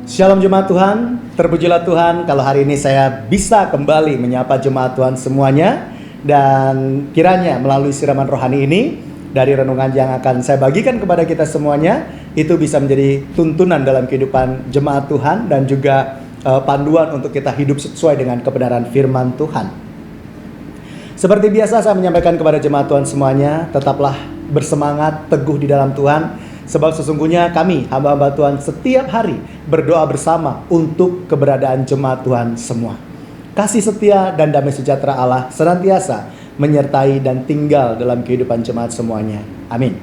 Shalom jemaat Tuhan, terpujilah Tuhan kalau hari ini saya bisa kembali menyapa jemaat Tuhan semuanya. Dan kiranya melalui siraman rohani ini, dari renungan yang akan saya bagikan kepada kita semuanya, itu bisa menjadi tuntunan dalam kehidupan jemaat Tuhan dan juga panduan untuk kita hidup sesuai dengan kebenaran firman Tuhan. Seperti biasa saya menyampaikan kepada jemaat Tuhan semuanya, tetaplah bersemangat, teguh di dalam Tuhan. Sebab sesungguhnya kami, hamba-hamba Tuhan, setiap hari berdoa bersama untuk keberadaan jemaat Tuhan semua. Kasih setia dan damai sejahtera Allah senantiasa menyertai dan tinggal dalam kehidupan jemaat semuanya. Amin.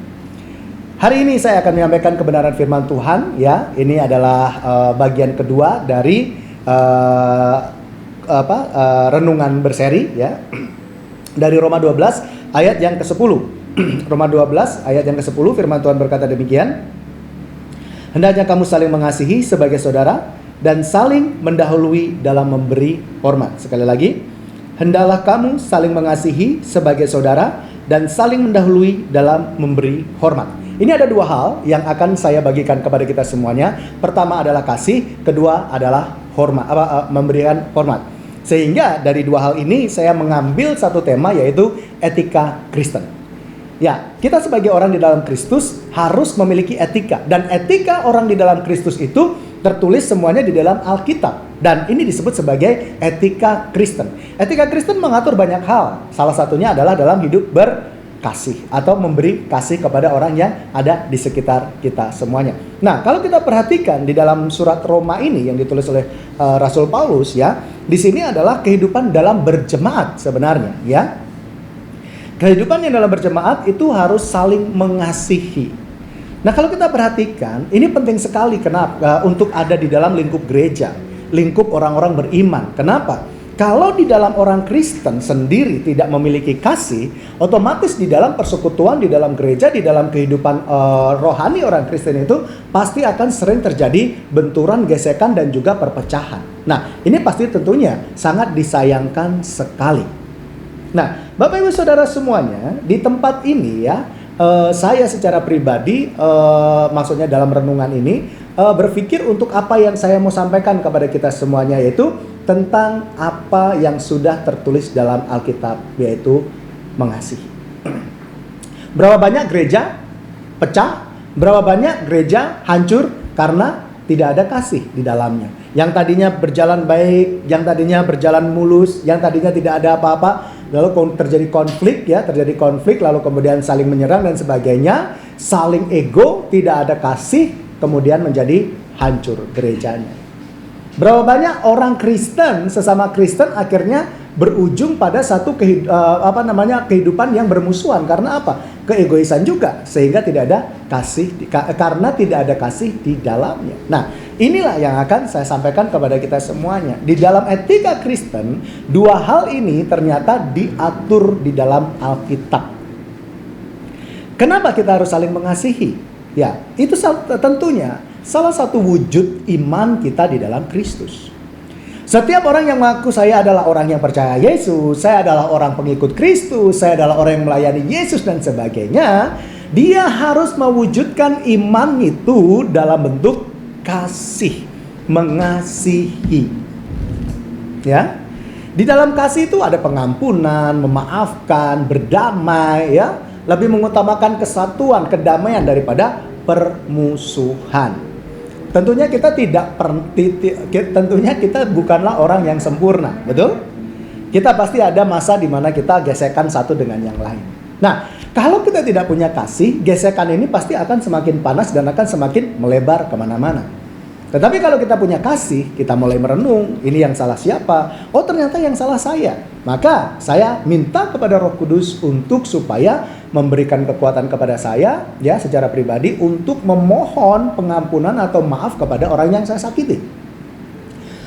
Hari ini saya akan menyampaikan kebenaran firman Tuhan. Ya, ini adalah bagian kedua dari renungan berseri. Ya, dari Roma 12 ayat yang ke-10. Roma 12 ayat yang ke-10, firman Tuhan berkata demikian. Hendaknya kamu saling mengasihi sebagai saudara dan saling mendahului dalam memberi hormat. Sekali lagi, hendaklah kamu saling mengasihi sebagai saudara dan saling mendahului dalam memberi hormat. Ini ada dua hal yang akan saya bagikan kepada kita semuanya. Pertama adalah kasih, kedua adalah hormat, memberikan hormat. Sehingga dari dua hal ini saya mengambil satu tema, yaitu etika Kristen. Ya, kita sebagai orang di dalam Kristus harus memiliki etika. Dan etika orang di dalam Kristus itu tertulis semuanya di dalam Alkitab. Dan ini disebut sebagai etika Kristen. Etika Kristen mengatur banyak hal. Salah satunya adalah dalam hidup berkasih atau memberi kasih kepada orang yang ada di sekitar kita semuanya. Nah, kalau kita perhatikan di dalam surat Roma ini yang ditulis oleh Rasul Paulus, ya, di sini adalah kehidupan dalam berjemaat sebenarnya, ya. Kehidupan yang dalam berjemaat itu harus saling mengasihi. Nah, kalau kita perhatikan, ini penting sekali kenapa untuk ada di dalam lingkup gereja, lingkup orang-orang beriman. Kenapa? Kalau di dalam orang Kristen sendiri tidak memiliki kasih, otomatis di dalam persekutuan, di dalam gereja, di dalam kehidupan rohani orang Kristen itu pasti akan sering terjadi benturan, gesekan, dan juga perpecahan. Nah, ini pasti tentunya sangat disayangkan sekali. Nah, Bapak Ibu Saudara semuanya, di tempat ini ya, saya secara pribadi, maksudnya dalam renungan ini, berpikir untuk apa yang saya mau sampaikan kepada kita semuanya, yaitu tentang apa yang sudah tertulis dalam Alkitab, yaitu mengasihi. Berapa banyak gereja pecah, berapa banyak gereja hancur karena tidak ada kasih di dalamnya. Yang tadinya berjalan baik, yang tadinya berjalan mulus, yang tadinya tidak ada apa-apa, lalu terjadi konflik, lalu kemudian saling menyerang dan sebagainya, saling ego, tidak ada kasih, kemudian menjadi hancur gerejanya. Berapa banyak orang Kristen, sesama Kristen akhirnya berujung pada satu kehidupan yang bermusuhan. Karena apa? Keegoisan juga, sehingga tidak ada kasih, karena tidak ada kasih di dalamnya. Nah, inilah yang akan saya sampaikan kepada kita semuanya. Di dalam etika Kristen, dua hal ini ternyata diatur di dalam Alkitab. Kenapa kita harus saling mengasihi? Ya, itu tentunya salah satu wujud iman kita di dalam Kristus. Setiap orang yang mengaku saya adalah orang yang percaya Yesus, saya adalah orang pengikut Kristus, saya adalah orang yang melayani Yesus dan sebagainya, dia harus mewujudkan iman itu dalam bentuk kasih, mengasihi. Ya. Di dalam kasih itu ada pengampunan, memaafkan, berdamai, ya. Lebih mengutamakan kesatuan, kedamaian daripada permusuhan. Tentunya kita bukanlah orang yang sempurna, betul? Kita pasti ada masa di mana kita gesekan satu dengan yang lain. Nah, kalau kita tidak punya kasih, gesekan ini pasti akan semakin panas dan akan semakin melebar kemana-mana. Tetapi kalau kita punya kasih, kita mulai merenung, ini yang salah siapa? Oh, ternyata yang salah saya. Maka saya minta kepada Roh Kudus untuk supaya memberikan kekuatan kepada saya, ya, secara pribadi untuk memohon pengampunan atau maaf kepada orang yang saya sakiti.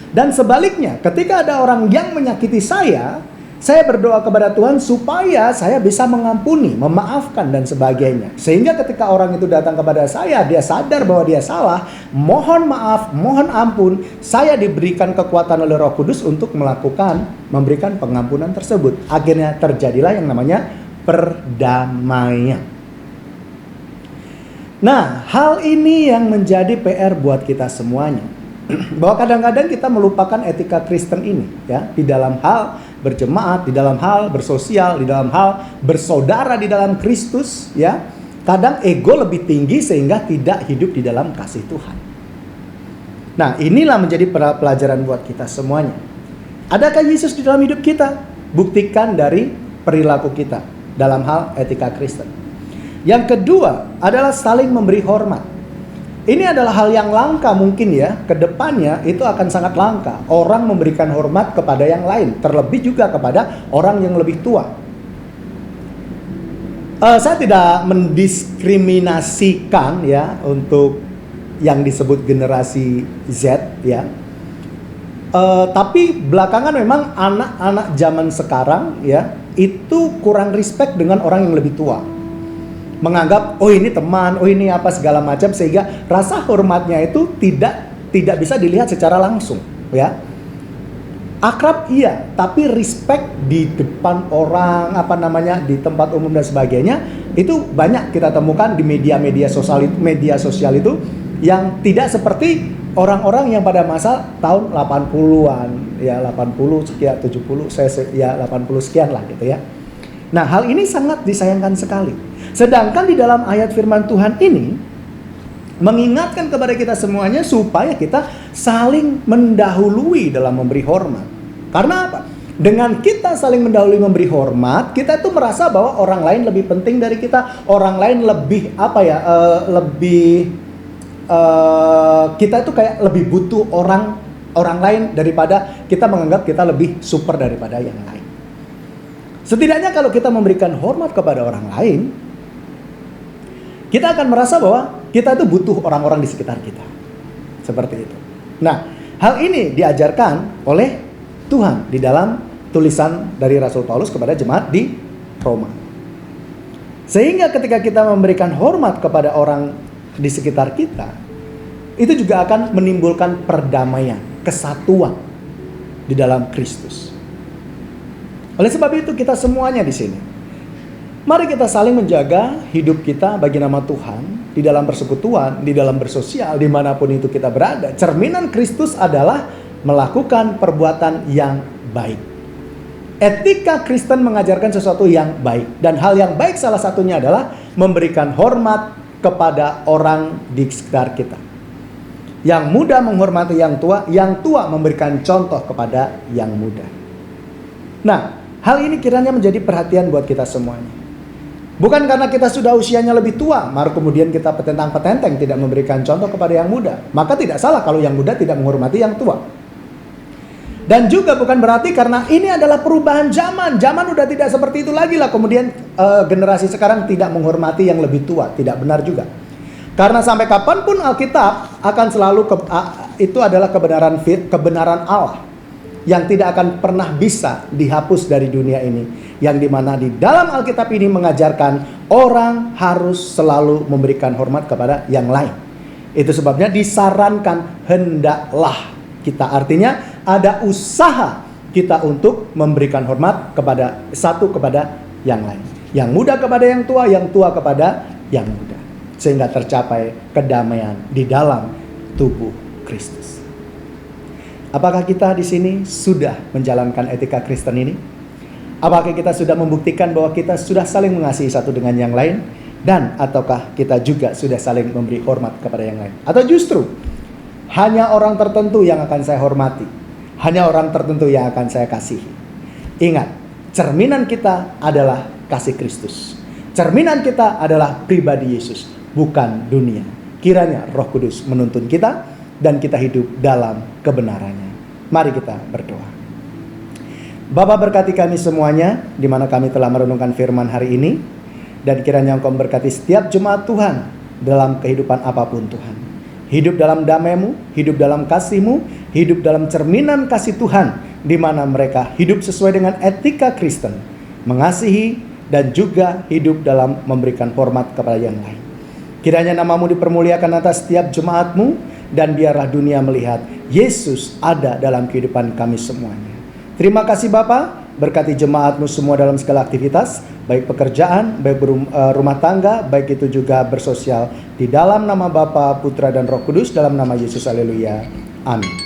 Dan sebaliknya, ketika ada orang yang menyakiti saya berdoa kepada Tuhan supaya saya bisa mengampuni, memaafkan dan sebagainya. Sehingga ketika orang itu datang kepada saya, dia sadar bahwa dia salah, mohon maaf, mohon ampun, saya diberikan kekuatan oleh Roh Kudus untuk memberikan pengampunan tersebut. Akhirnya terjadilah yang namanya perdamaian. Nah, hal ini yang menjadi PR buat kita semuanya. bahwa kadang-kadang kita melupakan etika Kristen ini, ya, di dalam hal berjemaat, di dalam hal bersosial, di dalam hal bersaudara di dalam Kristus, ya. Kadang ego lebih tinggi sehingga tidak hidup di dalam kasih Tuhan. Nah, inilah menjadi pelajaran buat kita semuanya. Adakah Yesus di dalam hidup kita? Buktikan dari perilaku kita dalam hal etika Kristen. Yang kedua adalah saling memberi hormat. Ini adalah hal yang langka mungkin ya, ke depannya itu akan sangat langka. Orang memberikan hormat kepada yang lain, terlebih juga kepada orang yang lebih tua. Saya tidak mendiskriminasikan ya untuk yang disebut generasi Z ya. Tapi belakangan memang anak-anak zaman sekarang ya, itu kurang respect dengan orang yang lebih tua. Menganggap oh ini teman, oh ini apa segala macam, sehingga rasa hormatnya itu tidak bisa dilihat secara langsung, ya. Akrab iya, tapi respect di depan orang, di tempat umum dan sebagainya, itu banyak kita temukan di media sosial itu yang tidak seperti orang-orang yang pada masa tahun 80-an, ya 80 sekian 70, ya 80 sekian lah gitu ya. Nah, hal ini sangat disayangkan sekali. Sedangkan di dalam ayat firman Tuhan ini mengingatkan kepada kita semuanya supaya kita saling mendahului dalam memberi hormat. Karena apa? Dengan kita saling mendahului memberi hormat, kita tuh merasa bahwa orang lain lebih penting dari kita, orang lain lebih kita tuh kayak lebih butuh orang lain daripada kita menganggap kita lebih super daripada yang lain. Setidaknya kalau kita memberikan hormat kepada orang lain, kita akan merasa bahwa kita itu butuh orang-orang di sekitar kita. Seperti itu. Nah, hal ini diajarkan oleh Tuhan di dalam tulisan dari Rasul Paulus kepada jemaat di Roma. Sehingga ketika kita memberikan hormat kepada orang di sekitar kita, itu juga akan menimbulkan perdamaian, kesatuan di dalam Kristus. Oleh sebab itu kita semuanya di sini, mari kita saling menjaga hidup kita bagi nama Tuhan, di dalam persekutuan, di dalam bersosial, dimanapun itu kita berada. Cerminan Kristus adalah melakukan perbuatan yang baik. Etika Kristen mengajarkan sesuatu yang baik. Dan hal yang baik salah satunya adalah memberikan hormat kepada orang di sekitar kita. Yang muda menghormati yang tua memberikan contoh kepada yang muda. Nah, hal ini kiranya menjadi perhatian buat kita semuanya. Bukan karena kita sudah usianya lebih tua, maka kemudian kita petentang-petenteng tidak memberikan contoh kepada yang muda. Maka tidak salah kalau yang muda tidak menghormati yang tua. Dan juga bukan berarti karena ini adalah perubahan zaman. Zaman udah tidak seperti itu lagi lah. Kemudian generasi sekarang tidak menghormati yang lebih tua. Tidak benar juga. Karena sampai kapanpun Alkitab akan selalu itu adalah kebenaran Allah yang tidak akan pernah bisa dihapus dari dunia ini. Yang dimana di dalam Alkitab ini mengajarkan orang harus selalu memberikan hormat kepada yang lain. Itu sebabnya disarankan hendaklah kita, artinya ada usaha kita untuk memberikan hormat kepada satu kepada yang lain. Yang muda kepada yang tua kepada yang muda. Sehingga tercapai kedamaian di dalam tubuh Kristus. Apakah kita di sini sudah menjalankan etika Kristen ini? Apakah kita sudah membuktikan bahwa kita sudah saling mengasihi satu dengan yang lain? Dan ataukah kita juga sudah saling memberi hormat kepada yang lain? Atau justru hanya orang tertentu yang akan saya hormati, hanya orang tertentu yang akan saya kasihi? Ingat, cerminan kita adalah kasih Kristus. Cerminan kita adalah pribadi Yesus, bukan dunia. Kiranya Roh Kudus menuntun kita dan kita hidup dalam kebenarannya. Mari kita berdoa. Bapa, berkati kami semuanya di mana kami telah merenungkan firman hari ini, dan kiranya Engkau memberkati setiap jemaat Tuhan dalam kehidupan apapun Tuhan. Hidup dalam damai-Mu, hidup dalam kasih-Mu, hidup dalam cerminan kasih Tuhan, di mana mereka hidup sesuai dengan etika Kristen, mengasihi dan juga hidup dalam memberikan hormat kepada yang lain. Kiranya nama-Mu dipermuliakan atas setiap jemaat-Mu, dan biarlah dunia melihat Yesus ada dalam kehidupan kami semuanya. Terima kasih Bapa, berkati jemaat-Mu semua dalam segala aktivitas, baik pekerjaan, baik rumah tangga, baik itu juga bersosial. Di dalam nama Bapa, Putra dan Roh Kudus, dalam nama Yesus, haleluya. Amin.